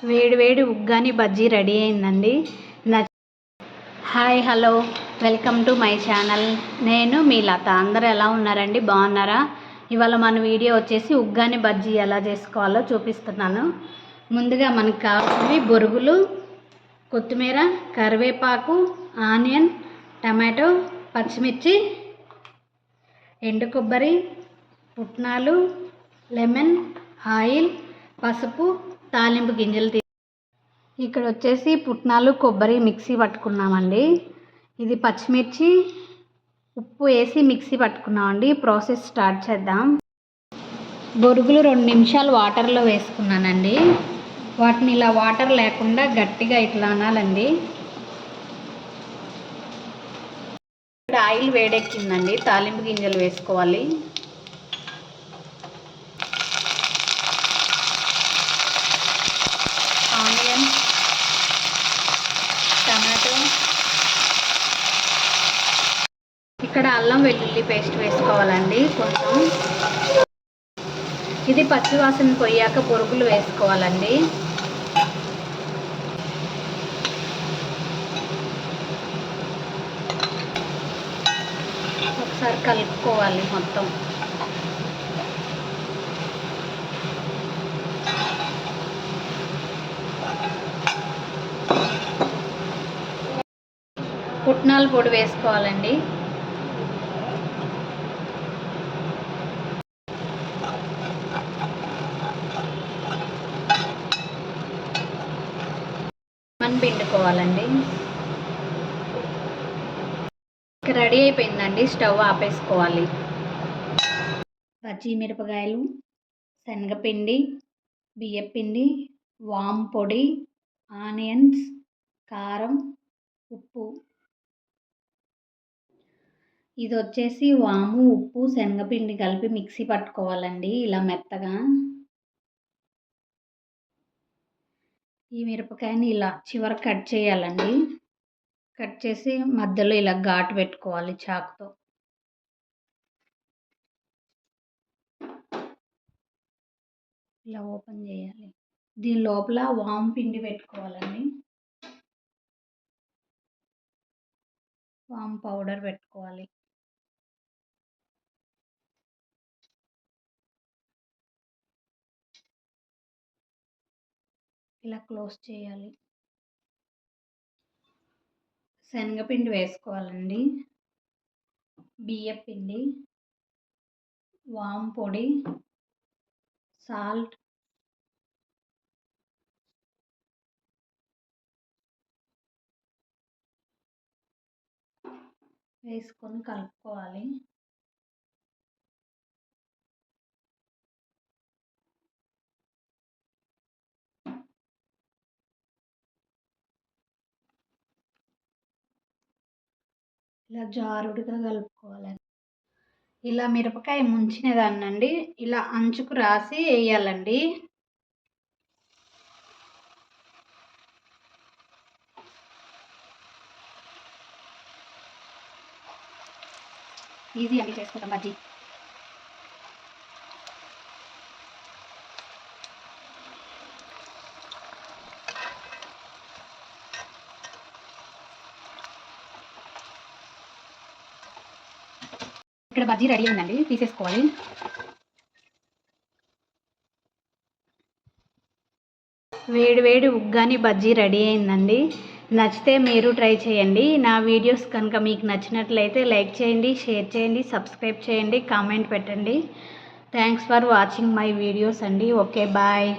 వేడి వేడి ఉగ్గాని బజ్జీ రెడీ అయిందండి. Hi hello welcome to my channel. నేను మీ లత. అందరూ ఎలా ఉన్నారండి? బాగున్నారా? ఇవాళ మన వీడియో వచ్చేసి ఉగ్గాని బజ్జీ ఎలా చేసుకోవాలో చూపిస్తున్నాను. ముందుగా మనకు కావాల్సినవి బొరుగులు, కొత్తిమీర, కరివేపాకు, ఆనియన్, టమాటో, పచ్చిమిర్చి, ఎండు కొబ్బరి, పుట్నాలు, లెమన్, ఆయిల్, పసుపు, తాలింపు గింజలు. ఇక్కడ వచ్చేసి పుట్నాలు, కొబ్బరి మిక్సీ పట్టుకున్నామండి. ఇది పచ్చిమిర్చి, ఉప్పు వేసి మిక్సీ పట్టుకున్నామండి. ప్రాసెస్ స్టార్ట్ చేద్దాం. బొరుగులు 2 నిమిషాలు వాటర్లో వేసుకున్నానండి. వాటిని ఇలా వాటర్ లేకుండా గట్టిగా ఇట్లా అనాలండి. ఇక్కడ ఆయిల్ వేడెక్కిందండి. తాలింపు గింజలు వేసుకోవాలి. ఆనియన్, టమాటో, ఇక్కడ అల్లం వెల్లుల్లి పేస్ట్ వేసుకోవాలండి కొంచెం. ఇది పచ్చివాసన పోయాక బొరుగులు వేసుకోవాలండి. ఒకసారి కలుపుకోవాలి మొత్తం. పుట్నాల పొడి వేసుకోవాలండి. పిండుకోవాలండి. రెడీ అయిపోయిందండి. స్టవ్ ఆపేసుకోవాలి. పచ్చిమిరపకాయలు, శనగపిండి, బియ్యపిండి, వాము పొడి, ఆనియన్స్, కారం, ఉప్పు. ఇది వచ్చేసి వాము, ఉప్పు, శనగపిండి కలిపి మిక్సీ పట్టుకోవాలండి ఇలా మెత్తగా. ఈ మిరపకాయని ఇలా చివర కట్ చేయాలండి. కట్ చేసి మధ్యలో ఇలా ఘాటు పెట్టుకోవాలి చాకుతో. ఇలా ఓపెన్ చేయాలి. దీని లోపల వాము పిండి పెట్టుకోవాలండి. వాము పౌడర్ పెట్టుకోవాలి. ఇలా క్లోజ్ చేయాలి. శనగపిండి వేసుకోవాలండి. బియ్యపిండి, వాము పొడి, సాల్ట్, వేసుకొని కలుపుకోవాలి. ఇలా జారుడుగా కలుపుకోవాలండి. ఇలా మిరపకాయ ముంచిన దాన్నండి ఇలా అంచుకు రాసి వేయాలండి. ఈజీ అండి, చేసుకుంటాం బజ్జీ. ఇక్కడ బజ్జీ రెడీ అయిందండి. తీసేసుకోవాలి. వేడి వేడి ఉగ్గాని బజ్జీ రెడీ అయిందండి. నచ్చితే మీరు ట్రై చేయండి. నా వీడియోస్ కనుక మీకు నచ్చినట్లయితే లైక్ చేయండి, షేర్ చేయండి, సబ్స్క్రైబ్ చేయండి, కామెంట్ పెట్టండి. Thanks for watching my videos అండి. Okay bye.